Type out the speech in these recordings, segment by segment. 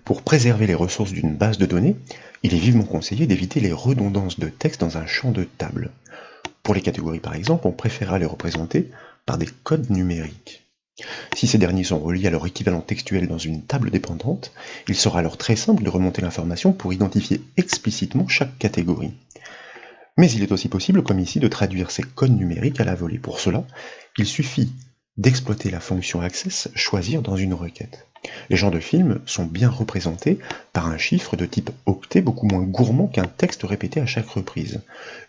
Pour préserver les ressources d'une base de données, il est vivement conseillé d'éviter les redondances de texte dans un champ de table. Pour les catégories par exemple, on préférera les représenter par des codes numériques. Si ces derniers sont reliés à leur équivalent textuel dans une table dépendante, il sera alors très simple de remonter l'information pour identifier explicitement chaque catégorie. Mais il est aussi possible, comme ici, de traduire ces codes numériques à la volée. Pour cela, il suffit d'exploiter la fonction access choisir dans une requête. Les genres de films sont bien représentés par un chiffre de type octet beaucoup moins gourmand qu'un texte répété à chaque reprise.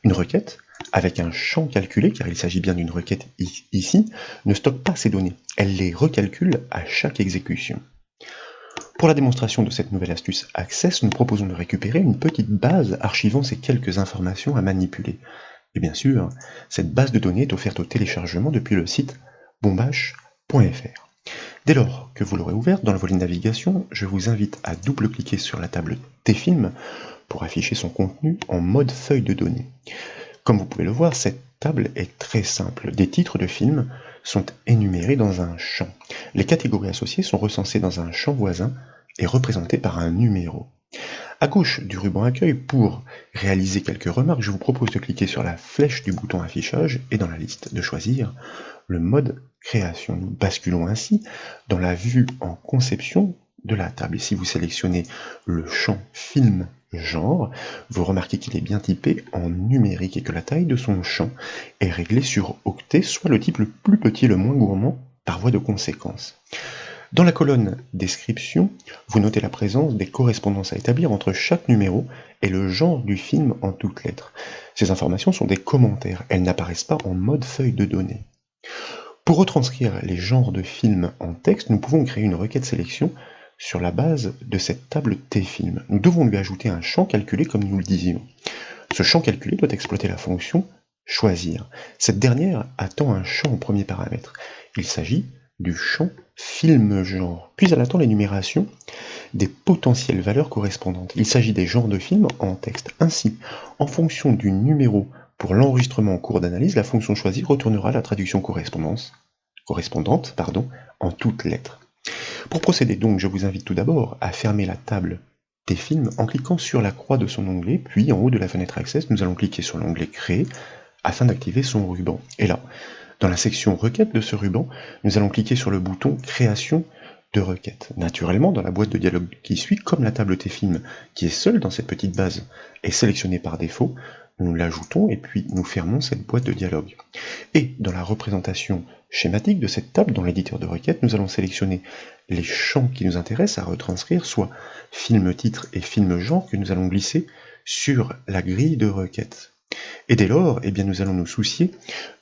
Une requête, avec un champ calculé, car il s'agit bien d'une requête ici, ne stocke pas ces données, elle les recalcule à chaque exécution. Pour la démonstration de cette nouvelle astuce Access, nous proposons de récupérer une petite base archivant ces quelques informations à manipuler. Et bien sûr, cette base de données est offerte au téléchargement depuis le site bombache.fr. Dès lors que vous l'aurez ouverte, dans le volet navigation, je vous invite à double-cliquer sur la table T-Film pour afficher son contenu en mode feuille de données. Comme vous pouvez le voir, cette table est très simple. Des titres de films sont énumérés dans un champ. Les catégories associées sont recensées dans un champ voisin et représentées par un numéro. À gauche du ruban accueil, pour réaliser quelques remarques, je vous propose de cliquer sur la flèche du bouton affichage et dans la liste de choisir le mode création. Nous basculons ainsi dans la vue en conception de la table. Et si vous sélectionnez le champ film genre, vous remarquez qu'il est bien typé en numérique et que la taille de son champ est réglée sur octet, soit le type le plus petit et le moins gourmand par voie de conséquence. Dans la colonne description, vous notez la présence des correspondances à établir entre chaque numéro et le genre du film en toutes lettres. Ces informations sont des commentaires, elles n'apparaissent pas en mode feuille de données. Pour retranscrire les genres de films en texte, nous pouvons créer une requête sélection sur la base de cette table T-film. Nous devons lui ajouter un champ calculé comme nous le disions. Ce champ calculé doit exploiter la fonction choisir. Cette dernière attend un champ en premier paramètre. Il s'agit du champ film genre, puis elle attend l'énumération des potentielles valeurs correspondantes. Il s'agit des genres de films en texte. Ainsi, en fonction du numéro pour l'enregistrement en cours d'analyse, la fonction choisir retournera la traduction correspondante en toutes lettres. Pour procéder donc, je vous invite tout d'abord à fermer la table des films en cliquant sur la croix de son onglet, puis en haut de la fenêtre Access, nous allons cliquer sur l'onglet Créer afin d'activer son ruban. Et là, dans la section Requête de ce ruban, nous allons cliquer sur le bouton Création de requête. Naturellement, dans la boîte de dialogue qui suit, comme la table T-film qui est seule dans cette petite base est sélectionnée par défaut, nous l'ajoutons et puis nous fermons cette boîte de dialogue. Et dans la représentation schématique de cette table, dans l'éditeur de requête, nous allons sélectionner les champs qui nous intéressent à retranscrire, soit film titre et film genre, que nous allons glisser sur la grille de requête. Et dès lors, eh bien, nous allons nous soucier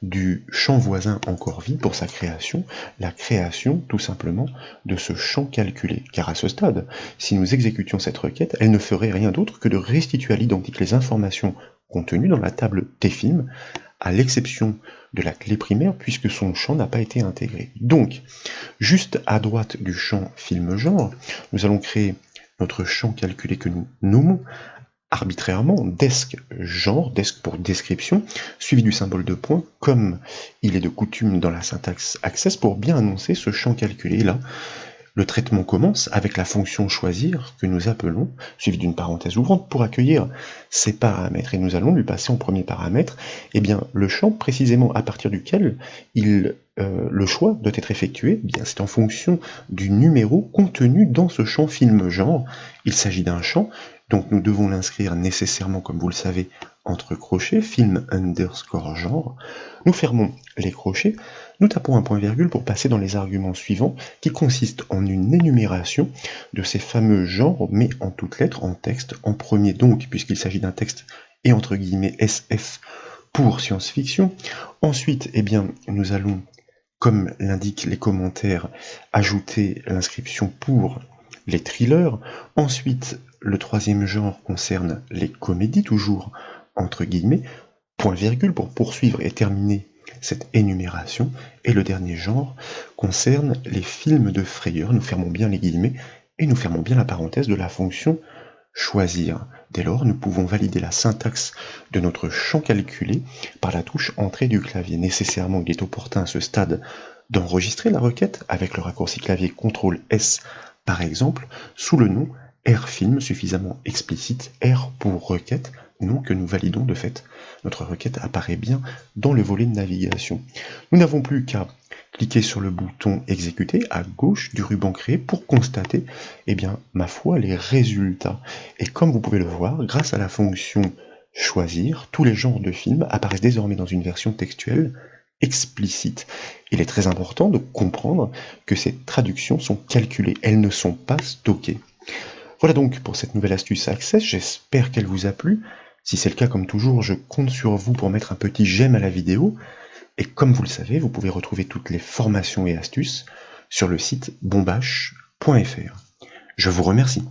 du champ voisin encore vide pour sa création, la création tout simplement de ce champ calculé. Car à ce stade, si nous exécutions cette requête, elle ne ferait rien d'autre que de restituer à l'identique les informations contenues dans la table T-film, à l'exception de la clé primaire, puisque son champ n'a pas été intégré. Donc, juste à droite du champ film genre, nous allons créer notre champ calculé que nous nommons arbitrairement desk genre, desk pour description, suivi du symbole de point, comme il est de coutume dans la syntaxe access pour bien annoncer ce champ calculé. Là, le traitement commence avec la fonction choisir que nous appelons, suivi d'une parenthèse ouvrante, pour accueillir ces paramètres. Et nous allons lui passer en premier paramètre eh bien, le champ précisément à partir duquel le choix doit être effectué. Eh bien, c'est en fonction du numéro contenu dans ce champ film genre. Il s'agit d'un champ, donc nous devons l'inscrire nécessairement, comme vous le savez, entre crochets, film underscore genre. Nous fermons les crochets, nous tapons un point-virgule pour passer dans les arguments suivants, qui consistent en une énumération de ces fameux genres, mais en toutes lettres, en texte, en premier donc, puisqu'il s'agit d'un texte, et entre guillemets SF pour science-fiction. Ensuite, eh bien, nous allons, comme l'indiquent les commentaires, ajouter l'inscription pour les thrillers. Ensuite, le troisième genre concerne les comédies, toujours entre guillemets, point-virgule pour poursuivre et terminer cette énumération. Et le dernier genre concerne les films de frayeur. Nous fermons bien les guillemets et nous fermons bien la parenthèse de la fonction choisir. Dès lors, nous pouvons valider la syntaxe de notre champ calculé par la touche entrée du clavier. Nécessairement, il est opportun à ce stade d'enregistrer la requête avec le raccourci clavier CTRL-S par exemple, sous le nom RFilm suffisamment explicite, R pour requête, nom que nous validons de fait. Notre requête apparaît bien dans le volet de navigation. Nous n'avons plus qu'à cliquer sur le bouton exécuter à gauche du ruban créé pour constater, eh bien, ma foi, les résultats. Et comme vous pouvez le voir, grâce à la fonction choisir, tous les genres de films apparaissent désormais dans une version textuelle explicite. Il est très important de comprendre que ces traductions sont calculées, elles ne sont pas stockées. Voilà donc pour cette nouvelle astuce Access, j'espère qu'elle vous a plu. Si c'est le cas, comme toujours, je compte sur vous pour mettre un petit j'aime à la vidéo. Et comme vous le savez, vous pouvez retrouver toutes les formations et astuces sur le site bombache.fr. Je vous remercie.